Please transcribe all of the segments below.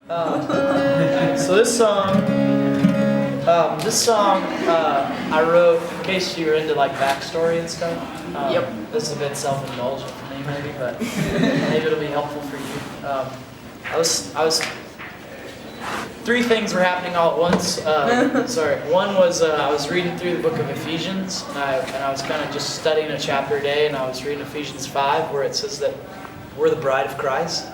So this song I wrote in case you were into like backstory and stuff. Yep. This is a bit self-indulgent for me, maybe, but maybe it'll be helpful for you. I was. Three things were happening all at once. One was I was reading through the book of Ephesians, and I was kind of just studying a chapter a day, and I was reading Ephesians 5, where it says that we're the bride of Christ.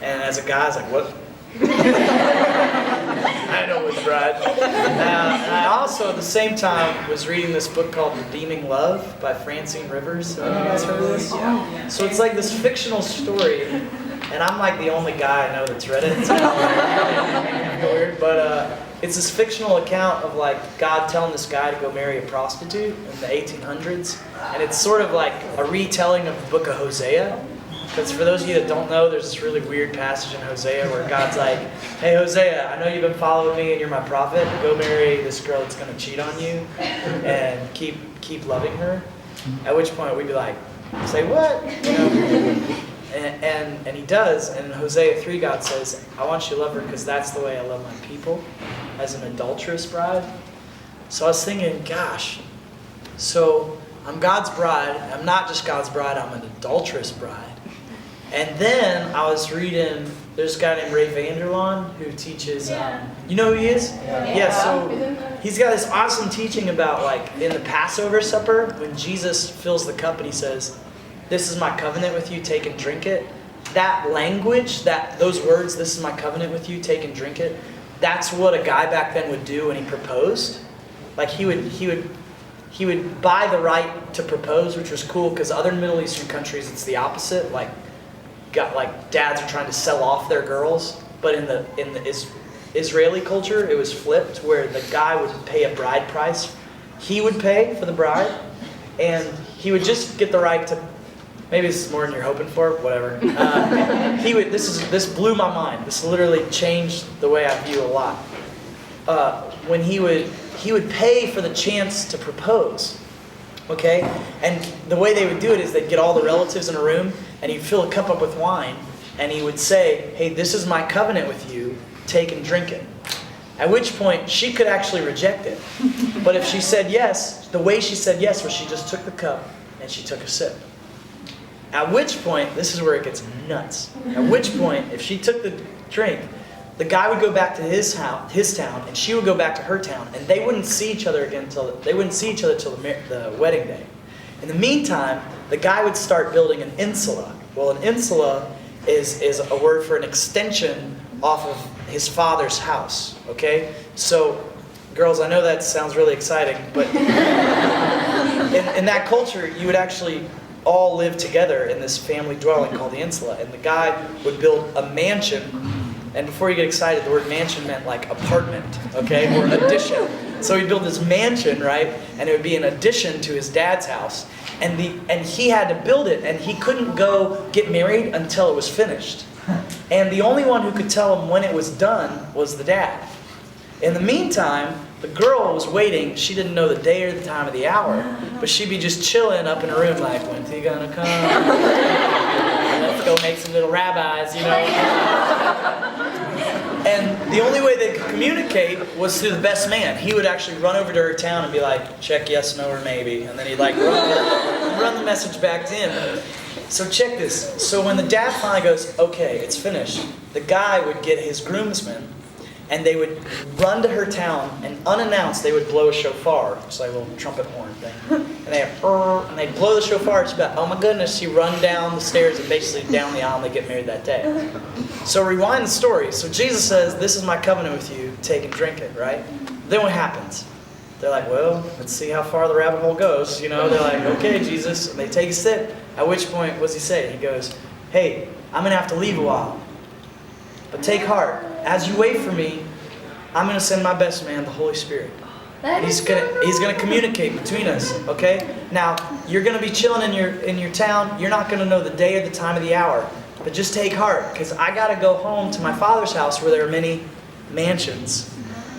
And as a guy, I was like, what? I know we're the bride. And I also, at the same time, was reading this book called Redeeming Love by Francine Rivers. Have you guys heard of this? Yeah. So it's like this fictional story, and I'm like the only guy I know that's read it. It's kind of weird, but it's this fictional account of like God telling this guy to go marry a prostitute in the 1800s, and it's sort of like a retelling of the book of Hosea. Because for those of you that don't know, there's this really weird passage in Hosea where God's like, hey Hosea, I know you've been following me and you're my prophet, go marry this girl that's going to cheat on you and keep loving her. At which point we'd be like, say what? You know? And he does, and in Hosea 3 God says, I want you to love her because that's the way I love my people, as an adulterous bride. So I was thinking, gosh, so I'm God's bride, I'm not just God's bride, I'm an adulterous bride. And then I was reading, there's a guy named Ray Vanderlaan who teaches, you know who he is? Yeah, so he's got this awesome teaching about like in the Passover supper, when Jesus fills the cup and he says, this is my covenant with you, take and drink it. That language, those words, this is my covenant with you, take and drink it, that's what a guy back then would do when he proposed. Like he would buy the right to propose, which was cool because other Middle Eastern countries it's the opposite. Like dads are trying to sell off their girls, but in the Israeli culture it was flipped, where the guy would pay a bride price. He would pay for the bride, and he would just get the right to. Maybe this is more than you're hoping for. Whatever. This blew my mind. This literally changed the way I view a lot. When he would pay for the chance to propose. Okay? And the way they would do it is they'd get all the relatives in a room, and he'd fill a cup up with wine, and he would say, hey, this is my covenant with you, take and drink it. At which point, she could actually reject it. But if she said yes, the way she said yes was she just took the cup, and she took a sip. At which point, this is where it gets nuts. At which point, if she took the drink, the guy would go back to his town, and she would go back to her town, and they wouldn't see each other again till the wedding day. In the meantime, the guy would start building an insula. Well, an insula is a word for an extension off of his father's house. Okay, so girls, I know that sounds really exciting, but in that culture, you would actually all live together in this family dwelling called the insula, and the guy would build a mansion. And before you get excited, the word mansion meant like apartment, okay, or addition. So he'd build this mansion, right, and it would be an addition to his dad's house. And he had to build it, and he couldn't go get married until it was finished. And the only one who could tell him when it was done was the dad. In the meantime, the girl was waiting. She didn't know the day or the time of the hour, but she'd be just chilling up in her room like, when's he gonna come? Let's go make some little rabbis, you know. And the only way they could communicate was through the best man. He would actually run over to her town and be like, check yes, no, or maybe. And then he'd like run the message back to him. So check this. So when the dad finally goes, okay, it's finished, the guy would get his groomsmen, and they would run to her town, and unannounced they would blow a shofar. It's like a little trumpet horn thing. And they'd blow the shofar. She'd be like, oh my goodness, she run down the stairs and basically down the aisle, and they get married that day. So rewind the story. So Jesus says, this is my covenant with you, take and drink it, right? Then what happens? They're like, well, let's see how far the rabbit hole goes. You know, they're like, okay, Jesus. And they take a sip. At which point, what does he say? He goes, hey, I'm going to have to leave a while. But take heart. As you wait for me, I'm going to send my best man, the Holy Spirit. He's going to communicate between us, okay? Now, you're going to be chilling in your town. You're not going to know the day or the time of the hour. But just take heart, because I got to go home to my Father's house where there are many mansions.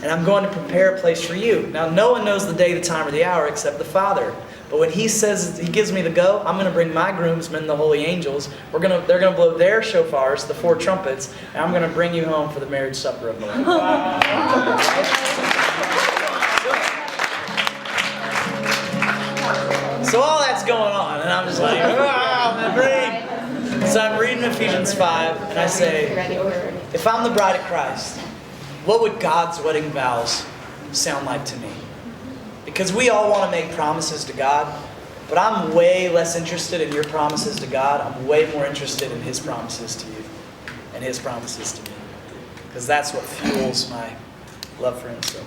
And I'm going to prepare a place for you. Now, no one knows the day, the time, or the hour except the Father. But when he says, he gives me the go, I'm going to bring my groomsmen, the holy angels. They're going to blow their shofars, the 4 trumpets, and I'm going to bring you home for the marriage supper of the Lamb. So all that's going on, and I'm just like, oh, great. So I'm reading Ephesians 5, and I say, if I'm the bride of Christ, what would God's wedding vows sound like to me? Because we all want to make promises to God, but I'm way less interested in your promises to God. I'm way more interested in His promises to you and His promises to me. Because that's what fuels my love for Him. So.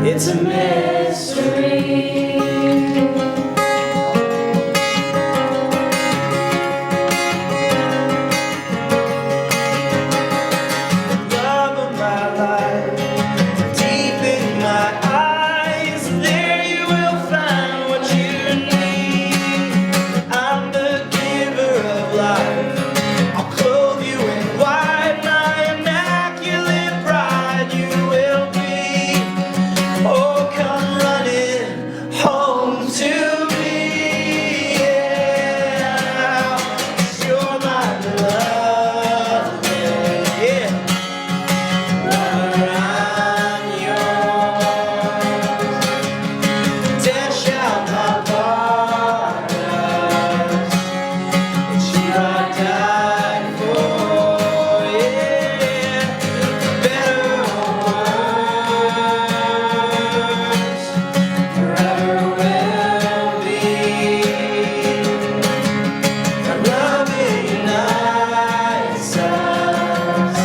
It's a mystery. Love of my life, deep in my eyes, there you will find what you need. I'm the giver of life. I'll clothe you in white, my immaculate bride you will be. Oh, come running home to me, yeah. 'Cause you're my beloved, yeah. Lover, I'm yours. Death shall not part us. It's you I died for, yeah. Better or worse, forever will be. Our love unites us,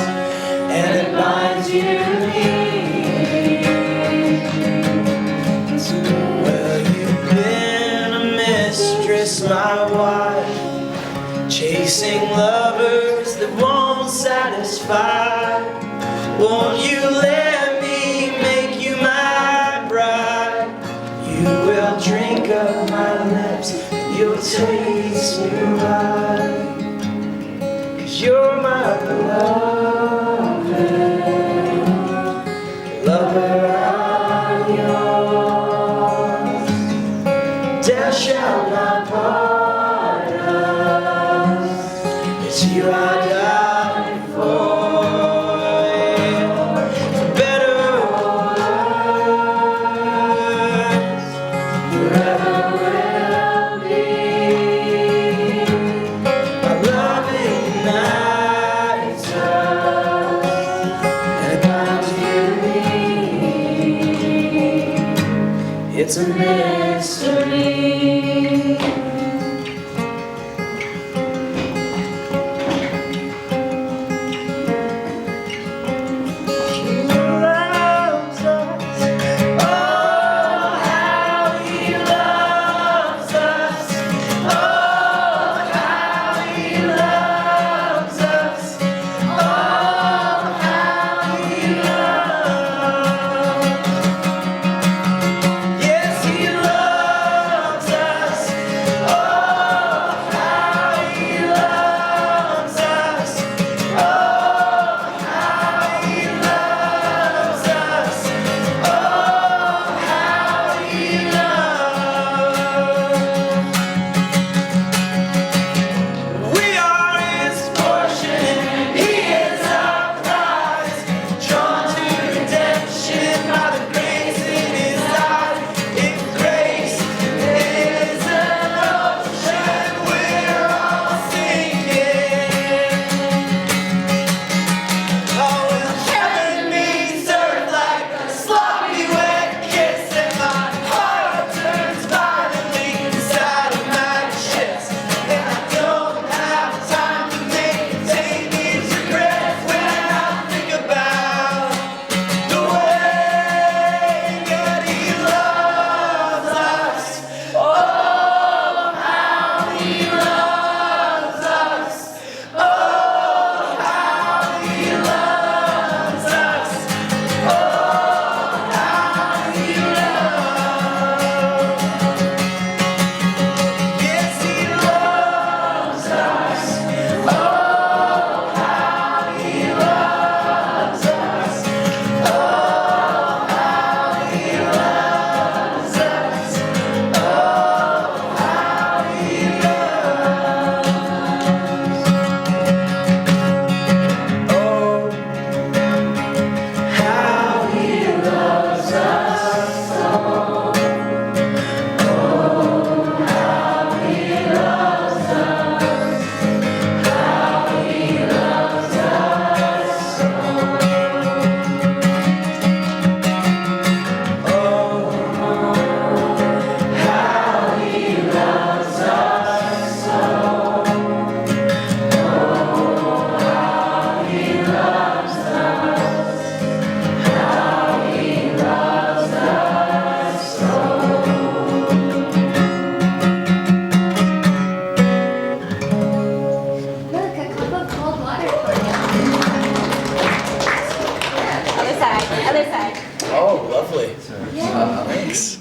and it binds you to me. Well, you've been a mistress, my wife, chasing lovers that won't satisfy. Won't you let me make you my bride? You will drink of my lips, and you'll taste new wine. 'Cause you're my beloved, lover, I'm yours. Death shall not part us. It's you I died for. For better or worse, forever will be. Our love unites us, and it binds you to me. It's a mystery. He loves us. Oh, how He loves us. Oh, how He loves us. Oh, how He loves. Yes, He loves. other side. Oh, lovely. Yeah. Thanks.